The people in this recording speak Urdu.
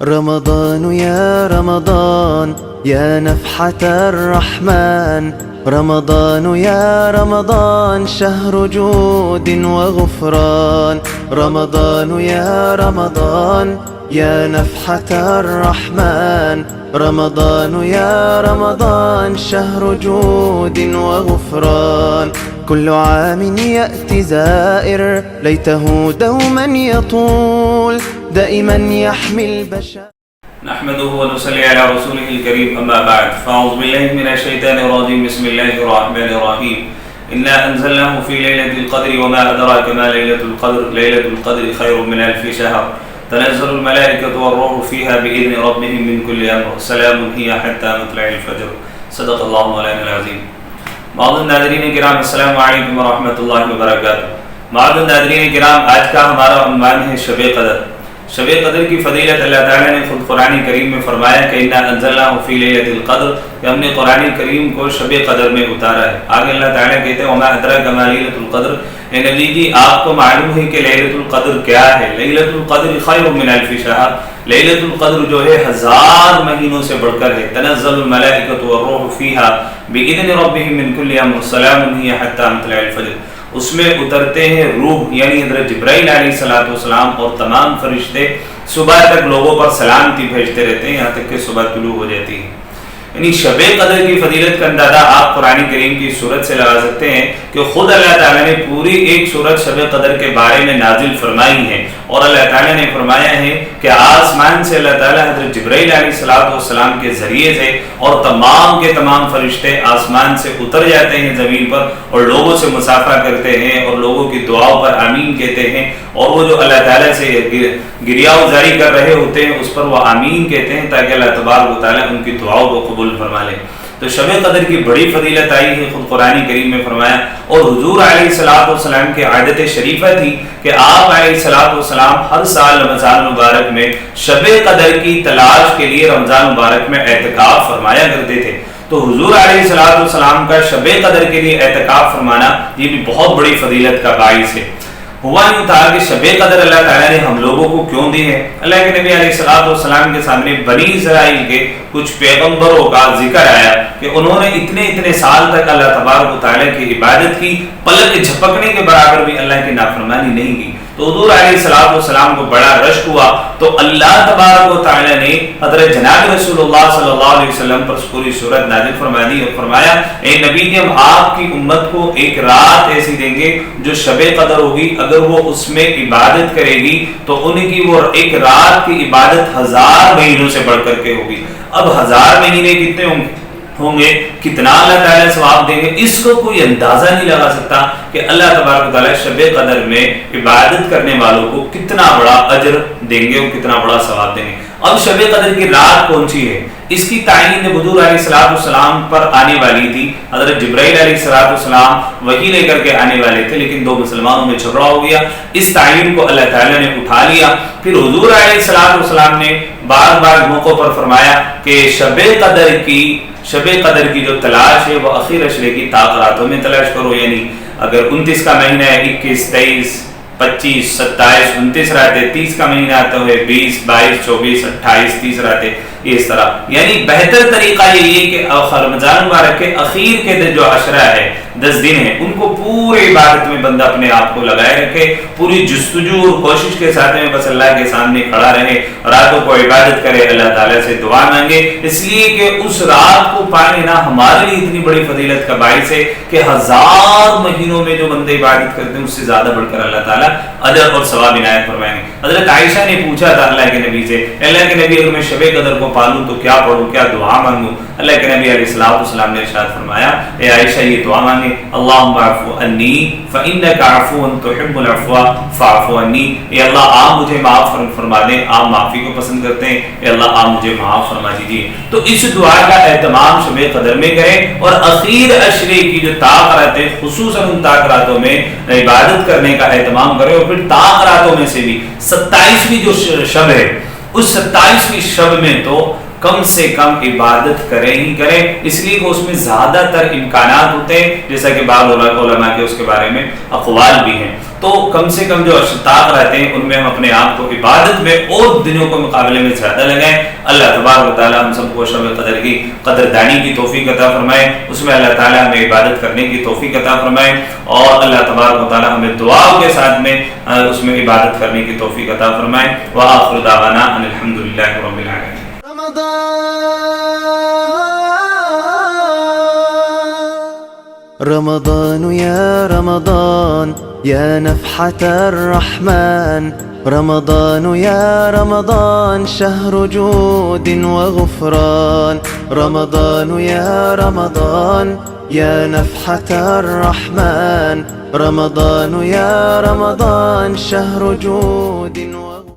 رمضان يا رمضان يا نفحة الرحمن، رمضان يا رمضان شهر جود وغفران، رمضان يا رمضان يا نفحة الرحمن، رمضان يا رمضان شهر جود وغفران، كل عام يأتي زائر ليته دوما يطول، دائما يحمي البشر. نحمده ونصلي على رسوله الكريم، أما بعد، فأعوذ بالله من الشيطان الرجيم، بسم الله الرحمن الرحيم. إنا أنزلناه في ليلة القدر وما أدراك ما ليلة القدر، ليلة القدر خير من 1000 شهر، تنزل الملائكة والروح فيها بإذن ربهم من كل أمر، سلام هي حتى مطلع الفجر. صدق اللہ مولانا العظیم. معزز ناظرین کرام، السلام علیکم ورحمۃ اللہ وبرکاتہ. معزز ناظرین کرام، آج کا ہمارا عنوان ہے شب قدر. شب قدر کی فضیلت اللہ تعالیٰ نے خود قرآن کریم میں فرمایا کہ انا انزلناہ فی لیلۃ القدر، کہ ہم نے قرآن کریم کو شب قدر میں اتارا ہے. آگے اللہ تعالیٰ کہتے ہیں وما ادراک ما لیلۃ القدر، اے نبی جی آپ کو معلوم ہے کہ لیلۃ القدر کیا ہے. لیلۃ القدر خیر من 1000 شہر، لیلۃ القدر جو ہے 1000 مہینوں سے بڑھ کر ہے. تنزل الملائکۃ والروح فیہا بإذن ربہم من کل امر، سلام ہی حتی مطلع الفجر. اس میں اترتے ہیں روح، یعنی حضرت جبرائیل علیہ السلام اور تمام فرشتے صبح تک لوگوں پر سلامتی بھیجتے رہتے ہیں، یہاں تک کہ صبح طلوع ہو جاتی ہے. یعنی شب قدر کی فضیلت کا اندازہ آپ قرآن کریم کی سورت سے لگا سکتے ہیں کہ خود اللہ تعالیٰ نے پوری ایک سورت شب قدر کے بارے میں نازل فرمائی ہے، اور اللہ تعالیٰ نے فرمایا ہے کہ آسمان سے اللہ تعالیٰ حضرت جبرائیل علیہ السلام کے ذریعے سے اور تمام کے تمام فرشتے آسمان سے اتر جاتے ہیں زمین پر، اور لوگوں سے مسافہ کرتے ہیں اور لوگوں کی دعاؤں پر آمین کہتے ہیں، اور وہ جو اللہ تعالیٰ سے گریہ جاری کر رہے ہوتے ہیں اس پر وہ آمین کہتے ہیں تاکہ اللہ تبارک و تعالیٰ ان کی دعاؤں کو قبول فرما لے. تو شب قدر کی بڑی فضیلت آئی ہے، خود قرآن کریم میں فرمایا. اور حضور علیہ السلام کی عادت شریفہ تھی کہ آپ علیہ السلام ہر سال رمضان مبارک میں شب قدر کی تلاش کے لیے رمضان مبارک میں اعتکاف فرمایا کرتے تھے. تو حضور علیہ السلام کا شب قدر کے لیے اعتکاف فرمانا یہ بھی بہت بڑی فضیلت کا باعث ہے. ہوا یوں تھا کہ شب قدر اللہ تعالیٰ نے ہم لوگوں کو کیوں دی ہے. اللہ کے نبی علیہ السلام کے سامنے بنی اسرائیل کے کچھ پیغمبروں کا ذکر آیا کہ انہوں نے اتنے سال تک اللہ تبارک و تعالیٰ کی عبادت کی، پلک جھپکنے کے برابر بھی اللہ کی نافرمانی نہیں کی. تو حضور علیہ السلام کو بڑا رشک ہوا، تو اللہ تبارک و تعالیٰ نے حضرت جناب رسول اللہ صلی اللہ علیہ وسلم پر پوری سورت نازل فرما دی اور فرمایا اے نبی جی، ہم آپ کی امت کو ایک رات ایسی دیں گے جو شب قدر ہوگی، اگر وہ اس میں عبادت کرے گی تو ان کی وہ ایک رات کی عبادت 1000 مہینوں سے بڑھ کر کے ہوگی. اب 1000 مہینے کتنے ہوں گے، کتنا اللہ تعالیٰ ثواب دیں گے، اس کو کوئی اندازہ نہیں لگا سکتا کہ اللہ تبارک و تعالیٰ شب قدر میں عبادت کرنے والوں کو کتنا بڑا اجر دیں گے اور کتنا بڑا ثواب دیں گے. اب شب قدر کی رات کون سی ہے، اس کی تعین حضور علیہ السلام پر آنے والی تھی. حضرت جبرائیل علیہ السلام وحی لے کر کے آنے والے تھے، لیکن 2 مسلمانوں میں جھگڑا ہو گیا. اس تعین کو اللہ تعالیٰ نے اٹھا لیا. پھر حضور علیہ السلام نے بار موقعوں پر فرمایا کہ شب قدر کی جو تلاش ہے وہ اخیر عشرے کی طاق راتوں میں تلاش کرو. یعنی اگر 29 کا مہینہ ہے، 21، 23، 25، 27، 29 راتیں، 30 کا مہینہ آتا ہے 20، 22، 24، 28، 30 راتیں، اس طرح. یعنی بہتر طریقہ یہی ہے کہ رمضان مبارک کے اخیر کے جو عشرہ ہے، 10 دن ہیں، ان کو پوری عبادت میں بندہ اپنے آپ کو لگائے رکھے، پوری جستجو اور کوشش کے ساتھ میں بس اللہ کے سامنے کھڑا رہے، راتوں کو عبادت کرے، اللہ تعالیٰ سے دعا مانگے، اس لیے کہ اس رات کو پائے نا ہمارے لیے اتنی بڑی فضیلت کا باعث ہے کہ 1000 مہینوں میں جو بندے عبادت کرتے ہیں اس سے زیادہ بڑھ کر اللہ تعالیٰ اجر اور ثواب عنایت فرمائیں گے. حضرت عائشہ نے پوچھا تھا اللہ کے نبی سے، اللہ کے نبی اگر میں شب قدر کو پالوں تو کیا پڑھوں، کیا دعا مانگوں؟ اللہ کے نبی علیہ السلام نے ارشاد فرمایا اے عائشہ یہ دعا مانگے، اللہم اعفو انی فانک عفو تحب العفو فاعف عنی. اے اللہ آپ مجھے معاف فرما دیں، آپ معافی کو پسند کرتے ہیں، اے اللہ آپ مجھے معاف فرما دیجیے. تو اس دعا کا اہتمام شب قدر میں کریں، اور اخیر عشرے کی جو طاق راتیں خصوصاً ان طاق راتوں میں عبادت کرنے کا اہتمام کریں. اور پھر طاق راتوں میں سے بھی 27ویں جو شب ہے، اس 27ویں شب میں تو کم سے کم عبادت کریں ہی کریں، اس لیے کہ اس میں زیادہ تر امکانات ہوتے ہیں، جیسا کہ بعض علماء کے اس کے بارے میں اقوال بھی ہیں۔ تو کم سے کم جو اشتاق رہتے ہیں ان میں ہم اپنے آپ کو عبادت میں اور دنوں کے مقابلے میں زیادہ لگائیں۔ اللہ تبارک و تعالی ہم سب کو شب قدر کی قدردانی کی توفیق عطا فرمائے، اس میں اللہ تعالی ہمیں عبادت کرنے کی توفیق عطا فرمائے، اور اللہ تبارک و تعالی ہمیں دعاؤں کے ساتھ میں اس میں عبادت کرنے کی توفیق عطا فرمائے۔ وآخر دعوانا ان الحمدللہ رب العالمین۔ رمضان يا رمضان يا نفحة الرحمن، رمضان يا رمضان شهر جود وغفران، رمضان يا رمضان يا نفحة الرحمن، رمضان يا رمضان شهر جود وغفران.